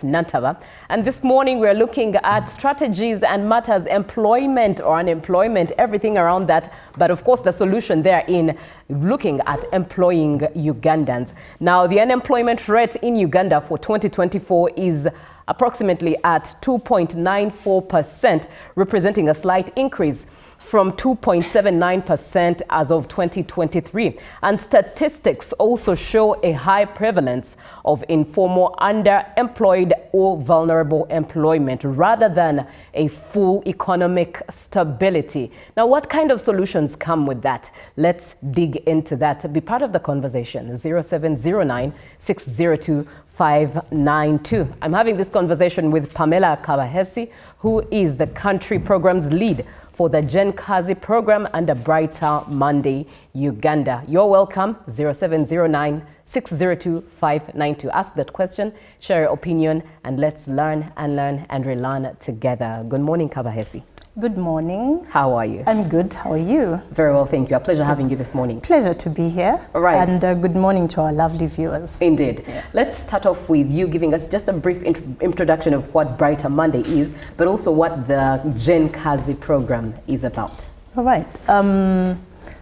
Nantava. And this morning we're looking at strategies and matters, employment or unemployment, everything around that. But of course, the solution there in looking at employing Ugandans. Now, the unemployment rate in Uganda for 2024 is approximately at 2.94%, representing a slight increase from 2.79% as of 2023. And statistics also show a high prevalence of informal, underemployed or vulnerable employment rather than a full economic stability. Now, what kind of solutions come with that? Let's dig into that. Be part of the conversation. 0709 602 592. I'm having this conversation with Pamela Kabahesi, who is the country programs lead for the Gen Kazi program under Brighter Monday, Uganda. You're welcome. 0709 602 592. Ask that question, share your opinion, and let's learn and relearn together. Good morning, Kabahesi. Good morning. How are you? I'm good. How are you? Very well, thank you. A pleasure having you this morning. Pleasure to be here. All right. And good morning to our lovely viewers. Indeed. Yeah. Let's start off with you giving us just a brief introduction of what Brighter Monday is, but also what the Gen Kazi program is about. All right.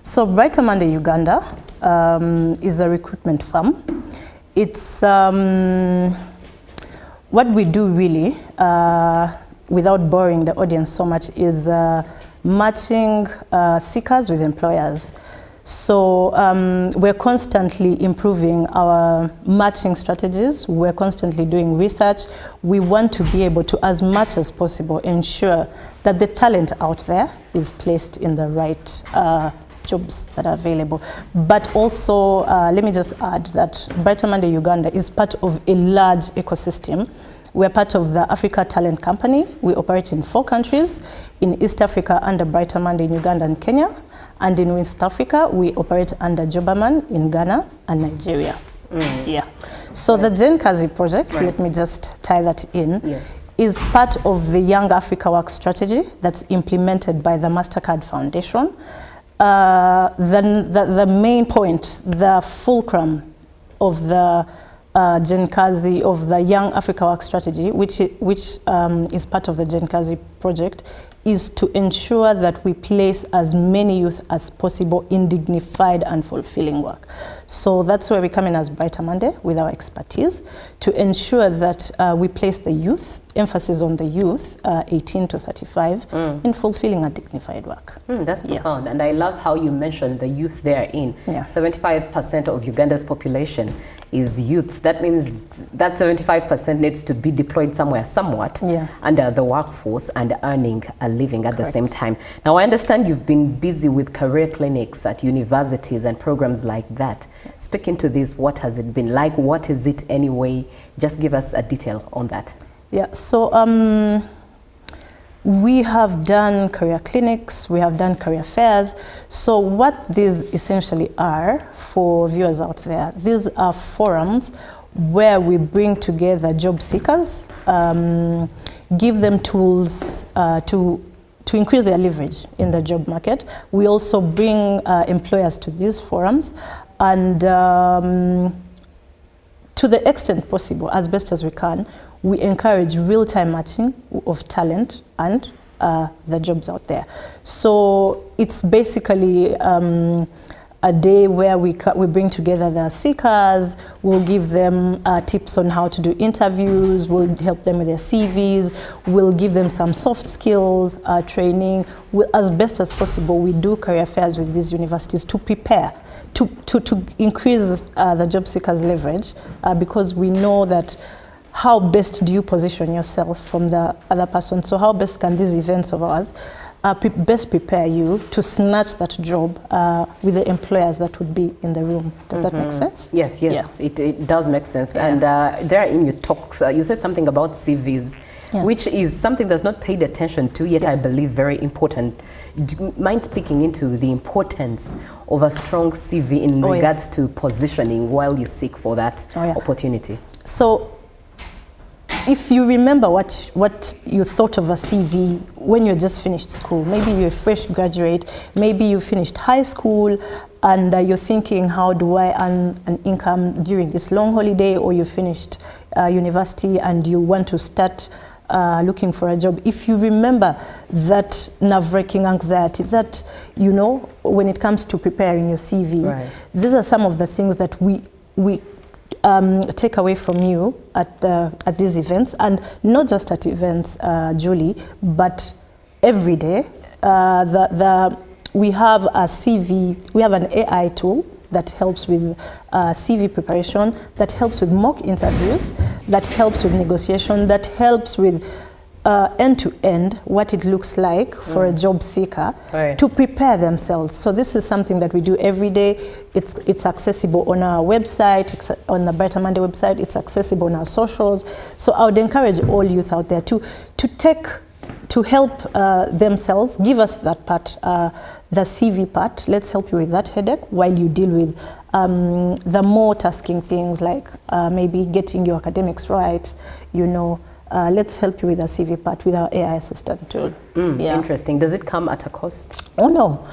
So Brighter Monday Uganda is a recruitment firm. It's what we do really, without boring the audience so much, is matching seekers with employers. So we're constantly improving our matching strategies. We're constantly doing research. We want to be able to, as much as possible, ensure that the talent out there is placed in the right jobs that are available. But also, let me just add that Brighter Monday Uganda is part of a large ecosystem. We're part of the Africa Talent Company. We operate in 4 countries. In East Africa under Brighter Monday in Uganda and Kenya. And in West Africa, we operate under Jobaman in Ghana and Nigeria. Yeah. So the Gen Kazi project, let me just tie that in, is part of the Young Africa Work strategy that's implemented by the MasterCard Foundation. The main point, the fulcrum of the Gen Kazi, of the Young Africa Work strategy, which is part of the Gen Kazi project, is to ensure that we place as many youth as possible in dignified and fulfilling work. So that's where we come in as Brighter Monday with our expertise to ensure that we place the youth, emphasis on the youth, 18 to 35, in fulfilling and dignified work. That's profound. And I love how you mentioned the youth therein. 75% of Uganda's population is youths. That means that 75% needs to be deployed somewhere somewhat under the workforce and earning a living at the same time. Now, I understand you've been busy with career clinics at universities and programs like that. Speaking to this, what has it been like? What is it anyway? Just give us a detail on that. Yeah, so we have done career clinics, we have done career fairs. So what these essentially are for viewers out there, these are forums where we bring together job seekers, give them tools to increase their leverage in the job market. We also bring employers to these forums, and to the extent possible, as best as we can, we encourage real-time matching of talent and the jobs out there. So it's basically a day where we bring together the seekers, we'll give them tips on how to do interviews, we'll help them with their CVs, we'll give them some soft skills training. As best as possible, we do career fairs with these universities to prepare, to increase the job seekers' leverage, because we know that how best do you position yourself from the other person? So how best can these events of ours best prepare you to snatch that job with the employers that would be in the room? Does that make sense? Yes, it does make sense. And there in your talks, you said something about CVs, which is something that's not paid attention to, yet I believe very important. Do you mind speaking into the importance of a strong CV in regards to positioning while you seek for that opportunity? So, if you remember what you thought of a CV when you just finished school, maybe you're a fresh graduate, maybe you finished high school, and you're thinking, how do I earn an income during this long holiday, or you finished university and you want to start looking for a job, if you remember that nerve-wracking anxiety that, you know, when it comes to preparing your CV, right. These are some of the things that we take away from you at these events, and not just at events, Julie, but every day. We have a CV, we have an AI tool that helps with CV preparation, that helps with mock interviews, that helps with negotiation, that helps with end-to-end what it looks like for a job seeker to prepare themselves. So this is something that we do every day. It's accessible on our website, it's on the Brighter Monday website, it's accessible on our socials. So I would encourage all youth out there to help themselves, give us that part, the CV part. Let's help you with that headache while you deal with the more tasking things like maybe getting your academics right, you know. Let's help you with the CV part with our AI assistant tool. Interesting. Does it come at a cost? Oh no.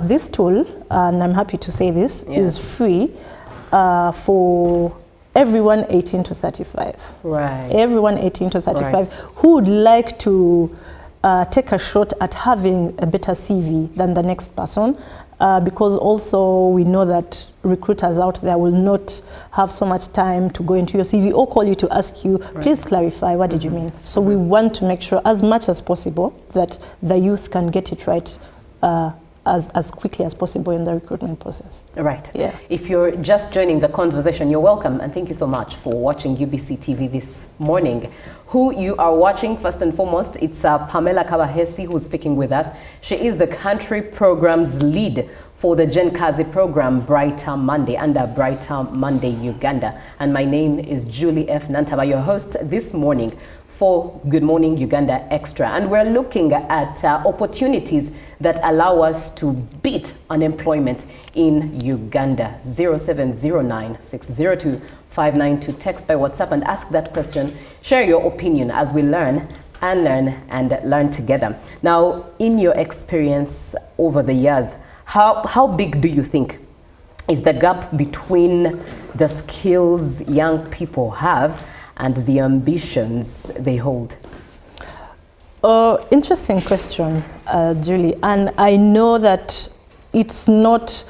This tool, and I'm happy to say this, is free for everyone 18 to 35. Right. Everyone 18 to 35 who would like to take a shot at having a better CV than the next person, because also we know that recruiters out there will not have so much time to go into your CV or call you to ask you, please clarify, what did you mean? So we want to make sure as much as possible that the youth can get it right as quickly as possible in the recruitment process. Right. Yeah. If you're just joining the conversation, you're welcome, and thank you so much for watching UBC TV this morning. Who you are watching, first and foremost, it's Pamela Kabahesi who's speaking with us. She is the country programs lead for the Gen Kazi program Brighter Monday under Brighter Monday Uganda. And my name is Julie F. Nantaba, your host this morning for Good Morning Uganda Extra. And we're looking at opportunities that allow us to beat unemployment in Uganda. 0709-602-592. Text by WhatsApp and ask that question. Share your opinion as we learn and learn together. Now, in your experience over the years, how big do you think is the gap between the skills young people have and the ambitions they hold? Interesting question, Julie. And I know that it's a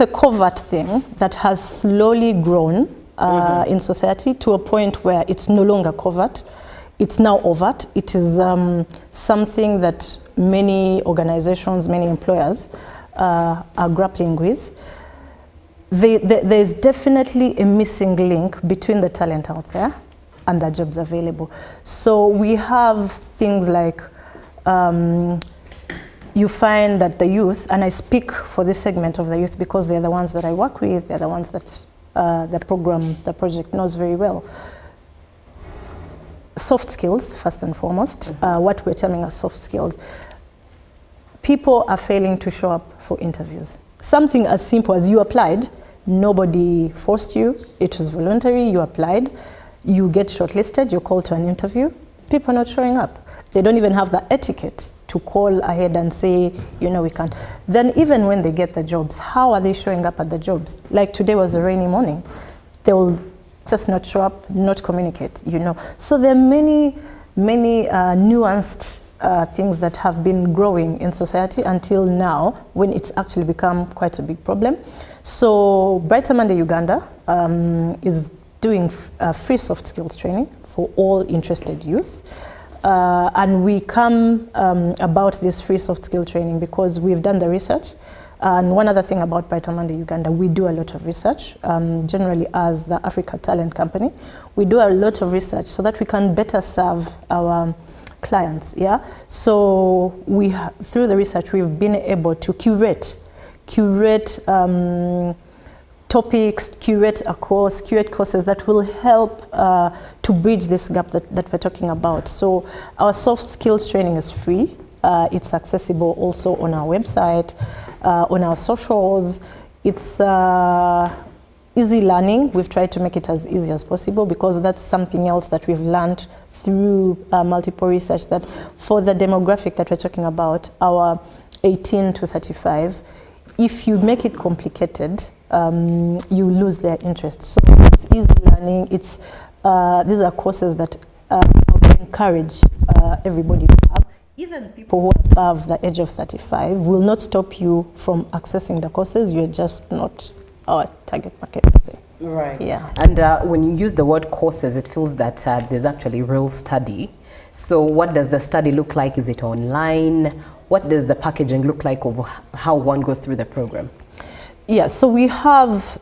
covert thing that has slowly grown in society to a point where it's no longer covert. It's now overt. It is something that many organizations, many employers are grappling with. There's definitely a missing link between the talent out there and the jobs available. So we have things like, you find that the youth, and I speak for this segment of the youth because they're the ones that I work with, they're the ones that the project knows very well. Soft skills, first and foremost, what we're terming as soft skills. People are failing to show up for interviews. Something as simple as you applied, nobody forced you, it was voluntary, you applied, you get shortlisted, you're called to an interview, people are not showing up. They don't even have the etiquette to call ahead and say, you know, we can't. Then even when they get the jobs, how are they showing up at the jobs? Like today was a rainy morning. They will just not show up, not communicate, you know. So there are many nuanced things that have been growing in society until now, when it's actually become quite a big problem. So Brighter Monday Uganda is doing free soft skills training for all interested youth. And we come about this free soft skill training because we've done the research. And one other thing about Brighter Monday Uganda, we do a lot of research, generally as the Africa Talent Company. We do a lot of research so that we can better serve our clients, yeah? So through the research, we've been able to curate topics, curate a course, curate courses that will help to bridge this gap that we're talking about. So our soft skills training is free. It's accessible also on our website, on our socials. It's easy learning. We've tried to make it as easy as possible because that's something else that we've learned through multiple research, that for the demographic that we're talking about, our 18 to 35, if you make it complicated, you lose their interest. So it's easy learning. It's these are courses that we encourage everybody to have. Even people who are above the age of 35 will not stop you from accessing the courses. You're just not our target market, per se. Right. Yeah. And when you use the word courses, it feels that there's actually real study. So what does the study look like? Is it online? What does the packaging look like of how one goes through the program? Yeah, so we have,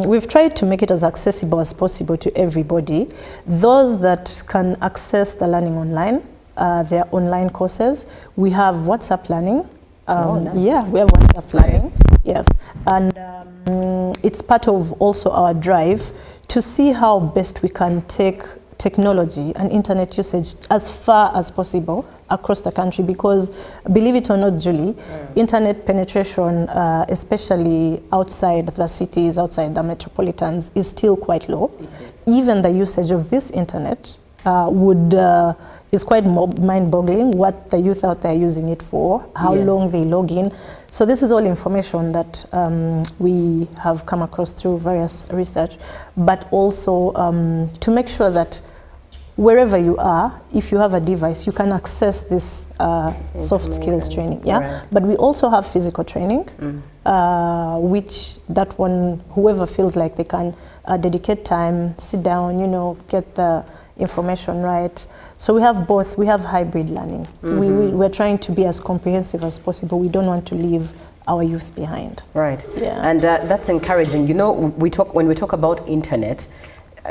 we've tried to make it as accessible as possible to everybody. Those that can access the learning online, their online courses. We have WhatsApp learning. Nice. Yeah, we have WhatsApp learning. Nice. Yeah, and it's part of also our drive to see how best we can take technology and internet usage as far as possible across the country, because believe it or not, Julie, internet penetration, especially outside the cities, outside the metropolitans, is still quite low. It is. Even the usage of this internet is quite mind-boggling, what the youth out there are using it for, how long they log in. So this is all information that we have come across through various research, but also to make sure that wherever you are, if you have a device, you can access this soft skills training. Yeah, right. But we also have physical training, which that one, whoever feels like they can dedicate time, sit down, you know, get the information right. So we have both. We have hybrid learning. We're trying to be as comprehensive as possible. We don't want to leave our youth behind. Right. Yeah. And that's encouraging. You know, when we talk about internet,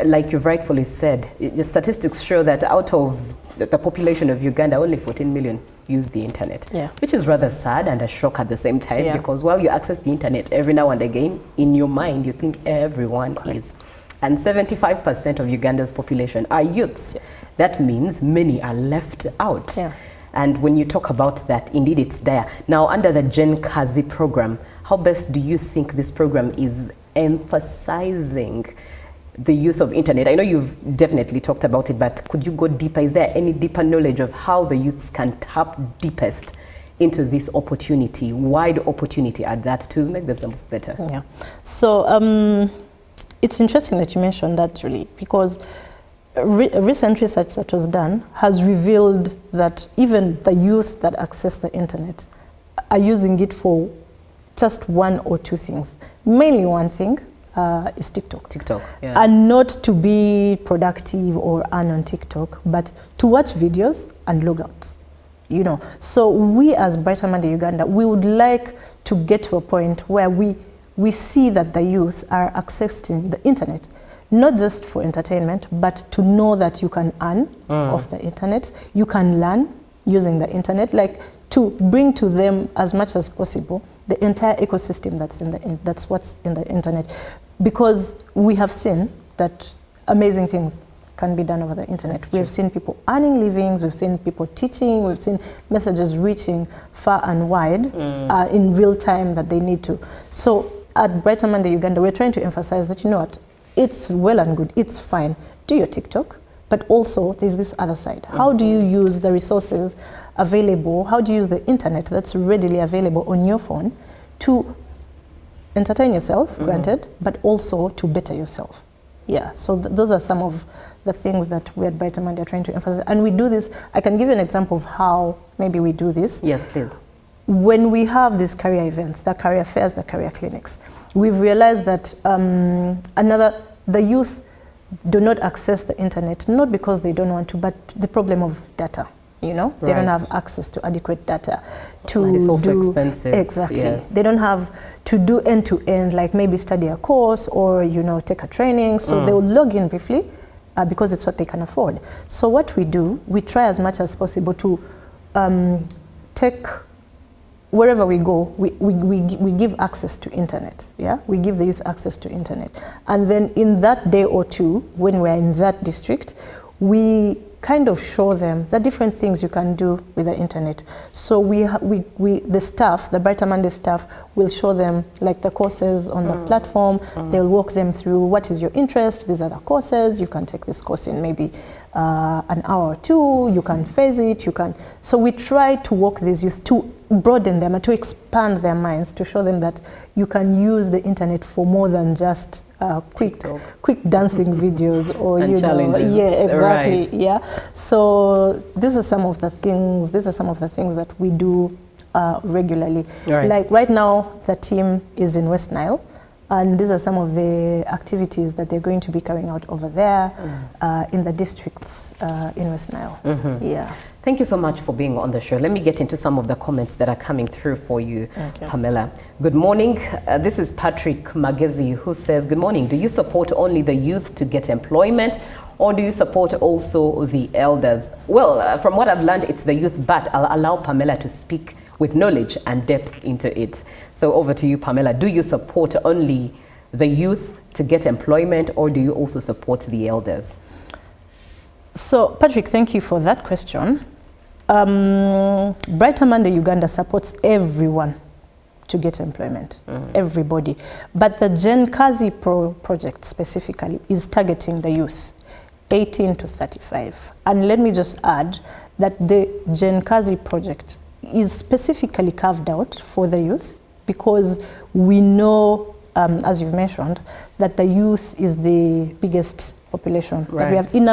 like you've rightfully said, the statistics show that out of the population of Uganda, only 14 million use the internet, which is rather sad and a shock at the same time, because while you access the internet every now and again, in your mind you think everyone is. And 75% of Uganda's population are youths. That means many are left out. And when you talk about that, indeed it's there. Now, under the Gen Kazi program, how best do you think this program is emphasizing the use of internet? I know you've definitely talked about it, but could you go deeper? Is there any deeper knowledge of how the youths can tap deepest into this opportunity, wide opportunity at that, to make themselves better? Yeah. So it's interesting that you mentioned that, really, because recent research that was done has revealed that even the youth that access the internet are using it for just one or two things. Mainly one thing is TikTok. And not to be productive or earn on TikTok, but to watch videos and log out. You know, so we as Brighter Monday Uganda, we would like to get to a point where we see that the youth are accessing the internet, not just for entertainment, but to know that you can earn off the internet, you can learn using the internet, like to bring to them as much as possible the entire ecosystem that's what's in the internet. Because we have seen that amazing things can be done over the internet. We've seen people earning livings, we've seen people teaching, we've seen messages reaching far and wide in real time that they need to. So at Brighter Monday Uganda, we're trying to emphasize that, you know what, it's well and good, it's fine, do your TikTok, but also there's this other side. How do you use the resources available, how do you use the internet that's readily available on your phone to entertain yourself, granted, but also to better yourself? Yeah, so those are some of the things that we at Brighter Monday are trying to emphasize. And we do this, I can give you an example of how maybe we do this. Yes, please. When we have these career events, the career fairs, the career clinics, we've realized that the youth do not access the internet, not because they don't want to, but the problem of data. You know, they don't have access to adequate data and it's also expensive. Exactly. Yes. They don't have to do end-to-end, like maybe study a course or, you know, take a training. So they will log in briefly because it's what they can afford. So what we do, we try as much as possible to take, wherever we go, we give access to internet. Yeah, we give the youth access to internet. And then in that day or two, when we're in that district, we kind of show them the different things you can do with the internet. So the staff, the Brighter Monday staff, will show them like the courses on the platform. They'll walk them through what is your interest. These are the courses. You can take this course in maybe an hour or two. You can phase it. You can. So we try to walk these youth to broaden them and to expand their minds, to show them that you can use the internet for more than just quick dancing videos or and challenges. Yeah, exactly. Right. Yeah. So these are some of the things. These are some of the things that we do regularly. Right. Like right now, the team is in West Nile. And these are some of the activities that they're going to be carrying out over there in the districts in West Nile. Yeah. Thank you so much for being on the show. Let me get into some of the comments that are coming through for you, Pamela. Good morning. This is Patrick Magezi who says, good morning. Do you support only the youth to get employment, or do you support also the elders? Well, from what I've learned, it's the youth, but I'll allow Pamela to speak with knowledge and depth into it. So over to you, Pamela. Do you support only the youth to get employment, or do you also support the elders? So, Patrick, thank you for that question. Brighter Monday Uganda supports everyone to get employment, everybody. But the Gen Kazi project specifically is targeting the youth, 18 to 35. And let me just add that the Gen Kazi project is specifically carved out for the youth because we know, as you've mentioned, that the youth is the biggest population that we have in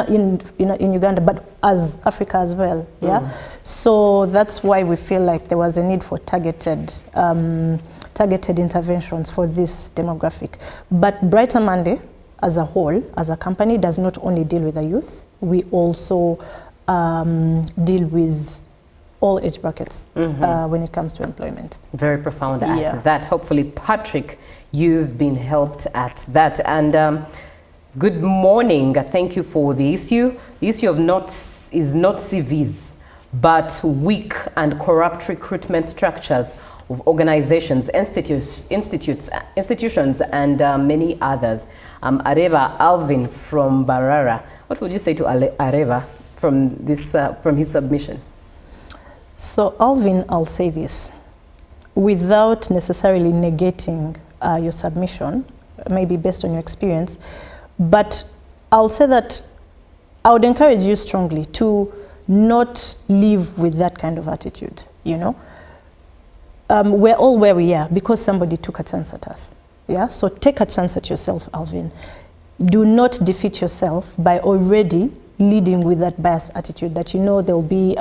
Uganda, but as Africa as well. Yeah. So that's why we feel like there was a need for targeted interventions for this demographic. But Brighter Monday, as a whole, as a company, does not only deal with the youth. We also deal with all age brackets when it comes to employment. Very profound at that. Hopefully, Patrick, you've been helped at that. And good morning. Thank you for the issue. The issue of is not CVs, but weak and corrupt recruitment structures of organizations, institutions, and many others. Areva Alvin from Barara. What would you say to Areva from this from his submission? So, Alvin, I'll say this, without necessarily negating your submission, maybe based on your experience, but I'll say that I would encourage you strongly to not live with that kind of attitude, you know. We're all where we are because somebody took a chance at us, yeah? So take a chance at yourself, Alvin. Do not defeat yourself by already leading with that biased attitude that, you know, there will be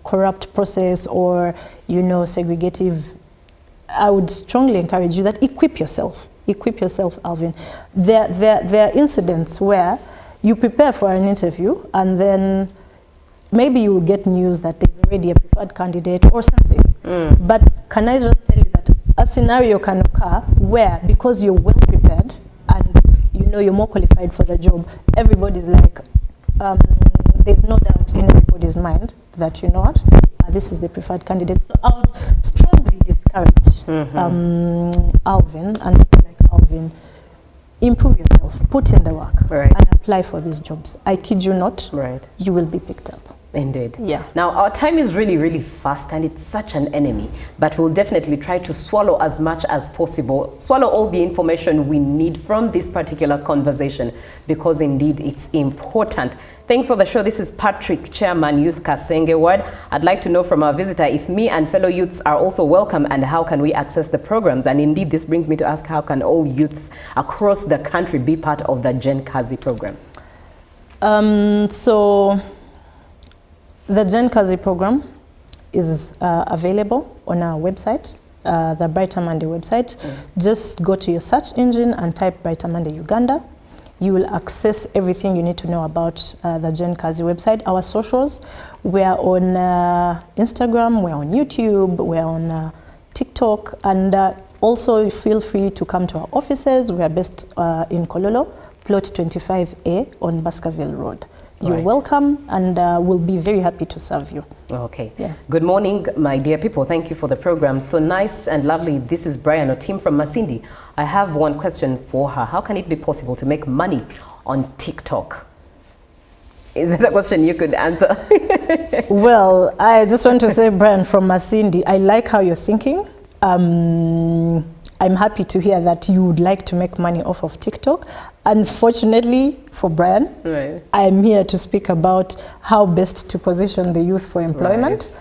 corrupt process or, you know, segregative. I would strongly encourage you that equip yourself, Alvin. There are incidents where you prepare for an interview and then maybe you will get news that there's already a preferred candidate or something. But can I just tell you that a scenario can occur where, because you're well prepared and you know you're more qualified for the job, everybody's like, there's no doubt in everybody's mind that, you know what, this is the preferred candidate. So I would strongly discourage Alvin and people like Alvin, improve yourself, put in the work, and apply for these jobs. I kid you not, you will be picked up. Indeed. Yeah. Now, our time is really, really fast, and it's such an enemy, but we'll definitely try to swallow as much as possible, swallow all the information we need from this particular conversation, because indeed it's important. Thanks for the show. This is Patrick, Chairman, Youth Kasenge Ward. I'd like to know from our visitor if me and fellow youths are also welcome and how can we access the programs. And indeed, this brings me to ask, how can all youths across the country be part of the Gen Kazi program? So the Gen Kazi program is available on our website, the Brighter Monday website. Just go to your search engine and type Brighter Monday Uganda. You will access everything you need to know about the Gen Kazi website. Our socials, we're on Instagram, we're on YouTube, we're on TikTok, and also feel free to come to our offices. We are based in Kololo, plot 25A on Baskerville Road. You're welcome, and we'll be very happy to serve you. Okay. Yeah. Good morning, my dear people. Thank you for the program. So nice and lovely. This is Brian, a team from Masindi. I have one question for her. How can it be possible to make money on TikTok? Is that a question you could answer? Well, I just want to say, Brian, from Masindi, I like how you're thinking. I'm happy to hear that you would like to make money off of TikTok. Unfortunately for Brian, I'm here to speak about how best to position the youth for employment.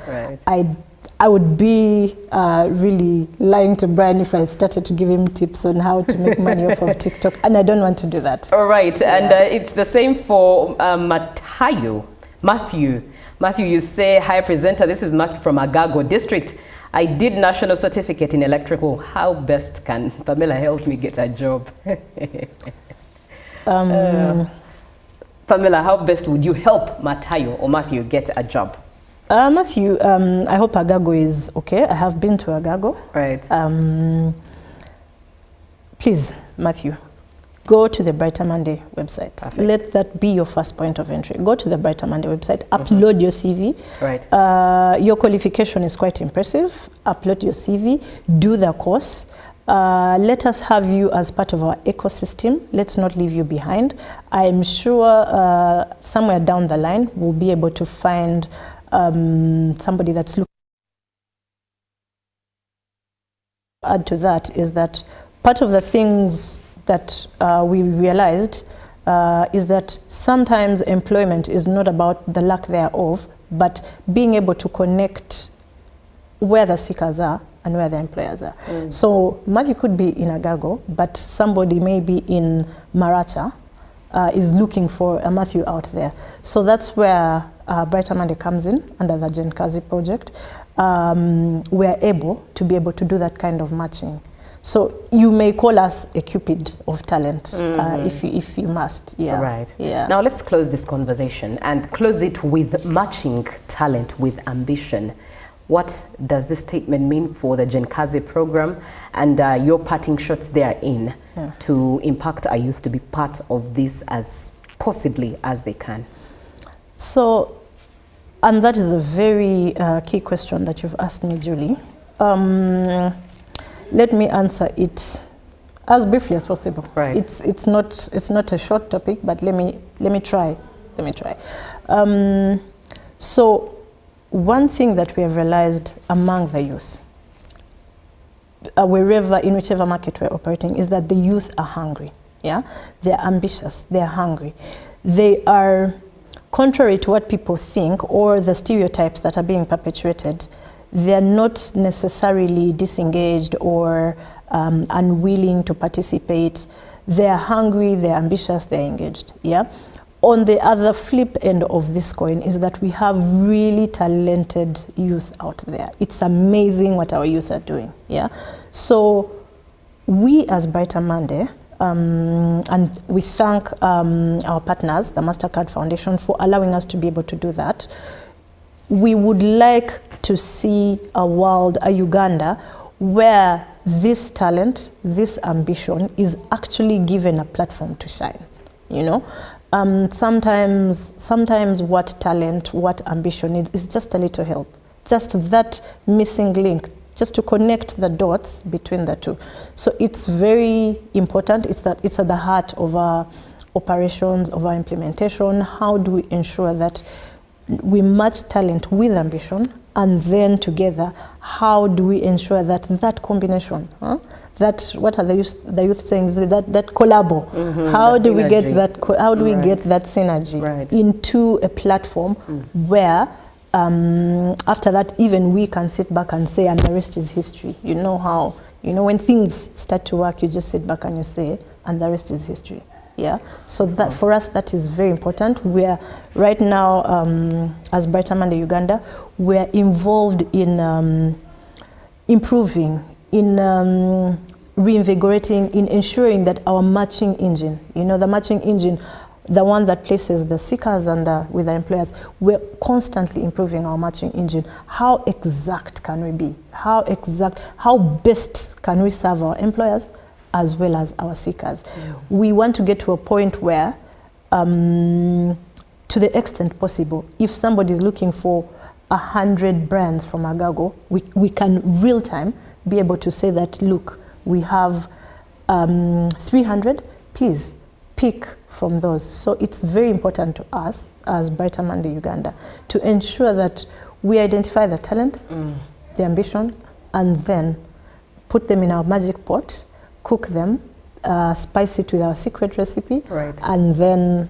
I I would be really lying to Brian if I started to give him tips on how to make money off of TikTok, and I don't want to do that. All right, and it's the same for Matthew, you say, hi presenter, this is Matthew from Agago District. I did national certificate in electrical. How best can Pamela help me get a job? Pamela, how best would you help Matthew get a job? Matthew, I hope Agago is okay. I have been to Agago. Right. Please, Matthew, go to the Brighter Monday website. Perfect. Let that be your first point of entry. Go to the Brighter Monday website, upload your CV. Right. Your qualification is quite impressive. Upload your CV, do the course. Let us have you as part of our ecosystem. Let's not leave you behind. I'm sure somewhere down the line, we'll be able to find somebody that's looking. Add to that is that part of the things that we realized is that sometimes employment is not about the lack thereof, but being able to connect where the seekers are and where the employers are. So Matthew could be in Agago, but somebody maybe in Maracha is looking for a Matthew out there. So that's where Brighter Monday comes in under the Genkazi project. We're able to be able to do that kind of matching. So you may call us a Cupid of talent if you must. Yeah. Right. Yeah. Now let's close this conversation and close it with matching talent with ambition. What does this statement mean for the Genkazi program and your parting shots therein to impact our youth to be part of this as possibly as they can? So, and that is a very key question that you've asked me, Julie. Let me answer it as briefly as possible. Right. It's not a short topic, but let me try. So one thing that we have realized among the youth, in whichever market we're operating, is that the youth are hungry. Yeah, they're ambitious. They're hungry. They are, contrary to what people think or the stereotypes that are being perpetuated, they're not necessarily disengaged or unwilling to participate. They're hungry, they're ambitious, they're engaged. Yeah. On the other flip end of this coin is that we have really talented youth out there. It's amazing what our youth are doing. Yeah. So we as Brighter Monday, and we thank our partners, the MasterCard Foundation, for allowing us to be able to do that. We would like to see a world, a Uganda, where this talent, this ambition is actually given a platform to shine. You know, sometimes what talent, what ambition is just a little help, just that missing link, just to connect the dots between the two. So it's very important. It's at the heart of our operations, of our implementation. How do we ensure that we match talent with ambition, and then together, how do we ensure that that combination, that, what are the youth saying, that collabo, how do we get that, how do we get that synergy into a platform where after that, even we can sit back and say, and the rest is history. You know how, when things start to work, you just sit back and you say, and the rest is history. Yeah, so that for us, that is very important. We are right now, as Brighter Monday Uganda, we are involved in improving, in reinvigorating, in ensuring that our matching engine, the matching engine, the one that places the seekers and with the employers, we're constantly improving our matching engine. How exact can we be? How best can we serve our employers as well as our seekers? We want to get to a point where, to the extent possible, if somebody is looking for 100 brands from Agago, we can real time be able to say that, look, we have 300, please pick from those. So it's very important to us as Brighter Monday Uganda to ensure that we identify the talent, the ambition, and then put them in our magic pot, cook them, spice it with our secret recipe, and then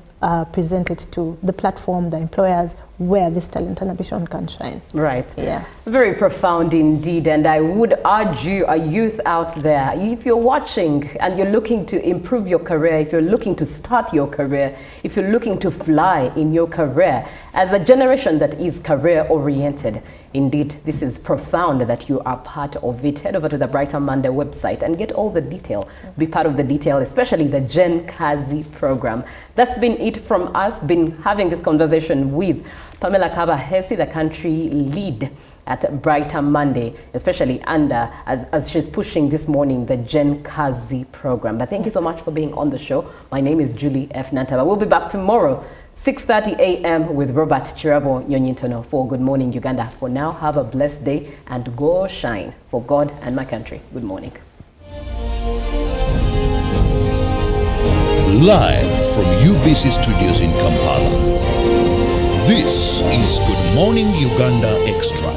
present it to the platform, the employers, where this talent ambition can shine. Right. Yeah. Very profound indeed. And I would urge you, a youth out there, if you're watching and you're looking to improve your career, if you're looking to start your career, if you're looking to fly in your career, as a generation that is career oriented, indeed, this is profound that you are part of it. Head over to the Brighter Monday website and get all the detail. Be part of the detail, especially the Gen Kazi program. That's been it from us. Been having this conversation with Pamela Kaba-Hesi, the country lead at Brighter Monday, especially under, as she's pushing this morning, the Gen Kazi program. But thank you so much for being on the show. My name is Julie F. Nantaba. We'll be back tomorrow, 6:30 a.m. with Robert Chirabo Nyonyintono for Good Morning Uganda. For now, have a blessed day and go shine for God and my country. Good morning. Live from UBC Studios in Kampala, this is Good Morning Uganda Extra.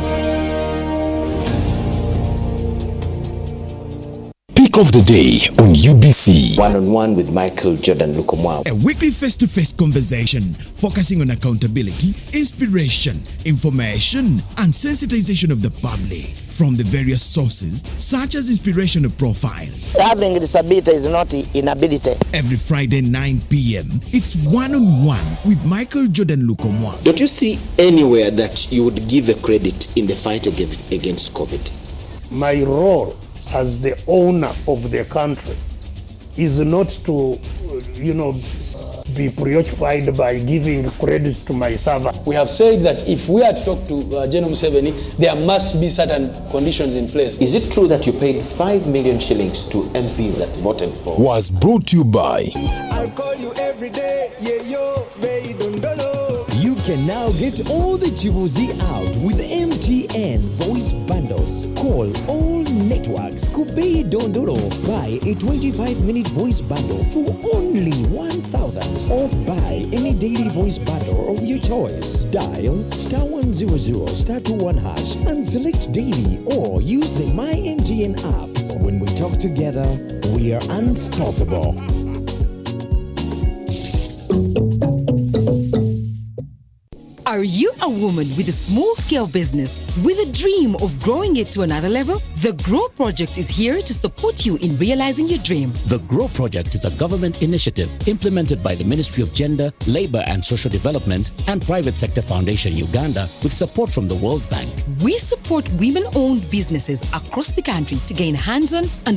Pick of the day on UBC. One-on-one with Michael Jordan Lukomwa. A weekly face-to-face conversation focusing on accountability, inspiration, information, and sensitization of the public from the various sources, such as inspirational profiles. Having a disability is not inability. Every Friday, 9 p.m., it's one-on-one with Michael Jordan Lukomwa. Don't you see anywhere that you would give a credit in the fight against COVID? My role as the owner of the country is not to, be preoccupied by giving credit to my servant. We have said that if we are to talk to General Museveni, there must be certain conditions in place. Is it true that you paid 5 million shillings to MPs that voted for? Was brought to you by I'll call you every day, yeah, yo, baby, don't know. You can now get all the Chibuzi out with MTN voice bundles. Call all networks. Kubei Dondoro. Buy a 25-minute voice bundle for only 1,000. Or buy any daily voice bundle of your choice. Dial *100 *21# and select daily, or use the My MTN app. When we talk together, we are unstoppable. Are you a woman with a small-scale business with a dream of growing it to another level? The GROW Project is here to support you in realizing your dream. The GROW Project is a government initiative implemented by the Ministry of Gender, Labor and Social Development and Private Sector Foundation Uganda with support from the World Bank. We support women-owned businesses across the country to gain hands-on and